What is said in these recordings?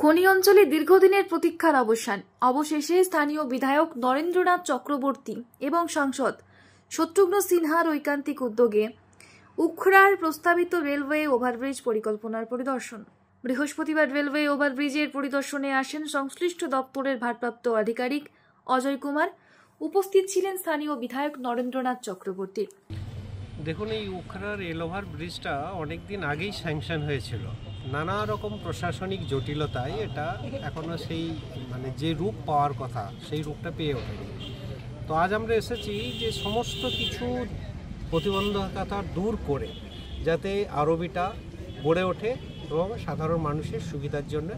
খনি অঞ্চলে দীর্ঘদিনের প্রতীক্ষার অবসান। অবশেষে স্থানীয় বিধায়ক নরেন্দ্রনাথ চক্রবর্তী এবং সাংসদ শত্রুঘ্ন সিনহার ঐকান্তিক উদ্যোগে উখড়ার প্রস্তাবিত রেলওয়ে ওভারব্রিজ পরিকল্পনার পরিদর্শন। বৃহস্পতিবার রেলওয়ে ওভারব্রিজের পরিদর্শনে আসেন সংশ্লিষ্ট দপ্তরের ভারপ্রাপ্ত আধিকারিক অজয় কুমার। উপস্থিত ছিলেন স্থানীয় বিধায়ক নরেন্দ্রনাথ চক্রবর্তী। দেখুন, এই উখড়া রেল ওভার ব্রিজটা অনেকদিন আগেই স্যাংশন হয়েছিল। নানা রকম প্রশাসনিক জটিলতায় এটা এখনো সেই যে রূপ পাওয়ার কথা সেই রূপটা পেয়ে ওঠেনি। তো আজ আমরা এসেছি যে সমস্ত কিছু প্রতিবন্ধকতা দূর করে যাতে আরবিটা গড়ে ওঠে এবং সাধারণ মানুষের সুবিধার জন্য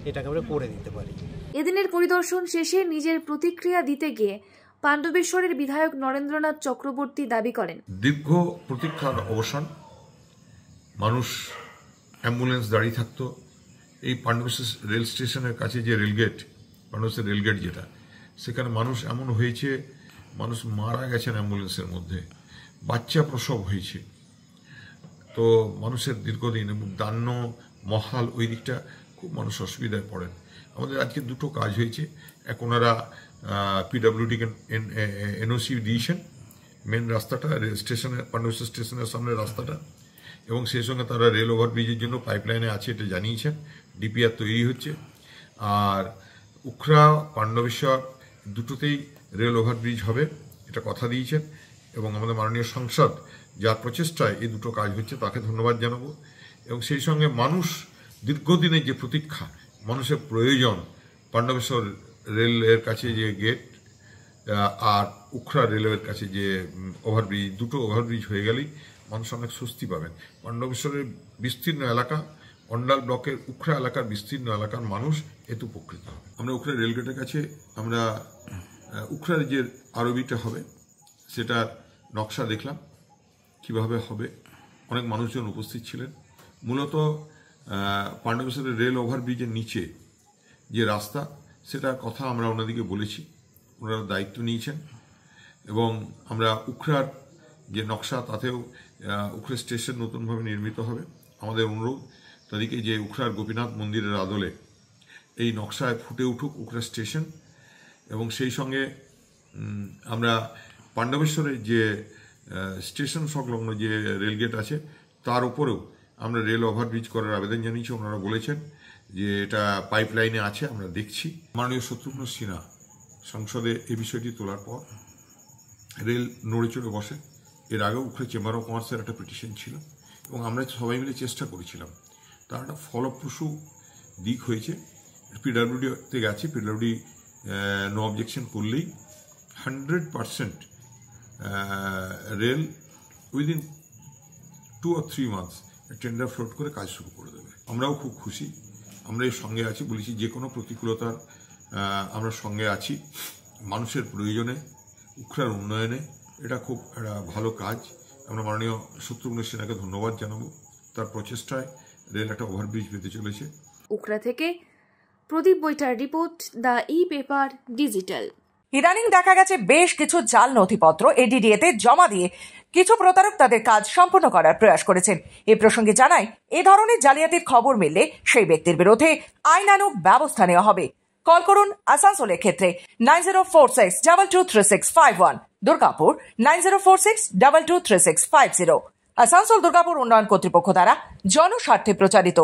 এটাকে আমরা করে দিতে পারি। এদিনের পরিদর্শন শেষে নিজের প্রতিক্রিয়া দিতে গিয়ে পাণ্ডবেশ্বরের বিধায়ক নরেন্দ্রনাথ চক্রবর্তী দাবি করেন, দীর্ঘ প্রতীক্ষার অবসান। মানুষ অ্যাম্বুলেন্স দাঁড়িয়ে থাকতো এই পাণ্ডবেশ্বর রেল স্টেশনের কাছে, যে রেলগেট, পাণ্ডবেশ্বর রেলগেট যেটা, সেখানে মানুষ এমন হয়েছে, মানুষ মারা গেছেন অ্যাম্বুলেন্সের মধ্যে, বাচ্চা প্রসব হয়েছে। তো মানুষের দীর্ঘদিন এবং দান্য মহাল ওই দিকটা খুব মানুষ অসুবিধায় পড়েন। আমাদের আজকে দুটো কাজ হয়েছে। এক, ওনারা পিডব্লিউডিকে এনওসি দিয়েছেন মেন রাস্তাটা, রেল স্টেশনের, পাণ্ডবেশ্বর স্টেশনের সামনে রাস্তাটা, এবং সেই সঙ্গে তারা রেল ওভারব্রিজের জন্য পাইপলাইনে আছে এটা জানিয়েছেন। ডিপিআর তৈরি হচ্ছে। আর উখড়া পাণ্ডবেশ্বর দুটোতেই রেল ওভারব্রিজ হবে এটা কথা দিয়েছেন, এবং আমাদের মাননীয় সাংসদ যার প্রচেষ্টায় এই দুটো কাজ হচ্ছে তাকে ধন্যবাদ জানাবো। এবং সেই সঙ্গে মানুষ দীর্ঘদিনের যে প্রতীক্ষা, মানুষের প্রয়োজন, পাণ্ডবেশ্বর রেলের কাছে যে গেট আর উখড়া রেলওয়ের কাছে যে ওভারব্রিজ, দুটো ওভারব্রিজ হয়ে গেলেই মানুষ অনেক স্বস্তি পাবেন। পাণ্ডবেশ্বরের বিস্তীর্ণ এলাকা, অন্ডাল ব্লকের উখড়া এলাকার বিস্তীর্ণ এলাকার মানুষ এতে উপকৃত হবে। আমরা উখড়া রেলগেটের কাছে আমরা উখড়ার যে আরবিটা হবে সেটার নকশা দেখলাম কিভাবে হবে। অনেক মানুষজন উপস্থিত ছিলেন। মূলত পাণ্ডবেশ্বরের রেল ওভারব্রিজের নিচে যে রাস্তা, সেটার কথা আমরা ওনাদেরকে বলেছি, ওনারা দায়িত্ব নিয়েছেন। এবং আমরা উখড়ার যে নকশা, তাতেও উখড়া স্টেশন নতুনভাবে নির্মিত হবে। আমাদের অনুরোধ তাদেরকে যে উখড়ার গোপীনাথ মন্দিরের আদলে এই নকশায় ফুটে উঠুক উখড়া স্টেশন। এবং সেই সঙ্গে আমরা পাণ্ডবেশ্বরের যে স্টেশন সংলগ্ন যে রেলগেট আছে তার উপরেও আমরা রেল ওভারব্রিজ করার আবেদন জানিয়েছি। ওনারা বলেছেন যে এটা পাইপলাইনে আছে, আমরা দেখছি। মাননীয় শত্রুঘ্ন সিনহা সংসদে এই বিষয়টি তোলার পর রেল নড়ে চড়ে বসে। এর আগেও উখড়া চেম্বার অফ কমার্সের একটা পিটিশন ছিল, এবং আমরা সবাই মিলে চেষ্টা করেছিলাম। তার একটা ফলপ্রসূ দিক হয়েছে। পিডব্লিউডিতে গেছে, পিডব্লিউডি নো অবজেকশন করলেই 100% rail within 2 or 3 months tender float করে কাজ শুরু করে দেবে। আমরাও খুব খুশি, আমরা এর সঙ্গে আছি। বলেছি যে কোনো প্রতিকূলতার আমরা সঙ্গে আছি। মানুষের প্রয়োজনে, উখড়ার উন্নয়নে এটা খুব একটা ভালো কাজ। আমরা মাননীয় শত্রুঘ্ন সিনহাকে ধন্যবাদ জানাবো। তার প্রচেষ্টায় রেল একটা ওভারব্রিজ পেতে চলেছে। উখড়া থেকে প্রদীপ বৈঠার রিপোর্ট, দ্য ই-পেপার ডিজিটাল। ইদানিং দেখা গেছে বেশ কিছু জাল নথিপত্র এডিডিএতে জমা দিয়ে কিছু প্রতারক তাদের কাজ সম্পূর্ণ করার প্রয়াস করেছেন। এ প্রসঙ্গে জানাই, এ ধরনের জালিয়াতির খবর মিললে সেই ব্যক্তির বিরুদ্ধে আইনানুগ ব্যবস্থা নেওয়া হবে। কল করুন আসানসোলের ক্ষেত্রে 9046223651, দুর্গাপুর 9046223650। আসানসোল দুর্গাপুর উন্নয়ন কর্তৃপক্ষ দ্বারা জনস্বার্থে প্রচারিত।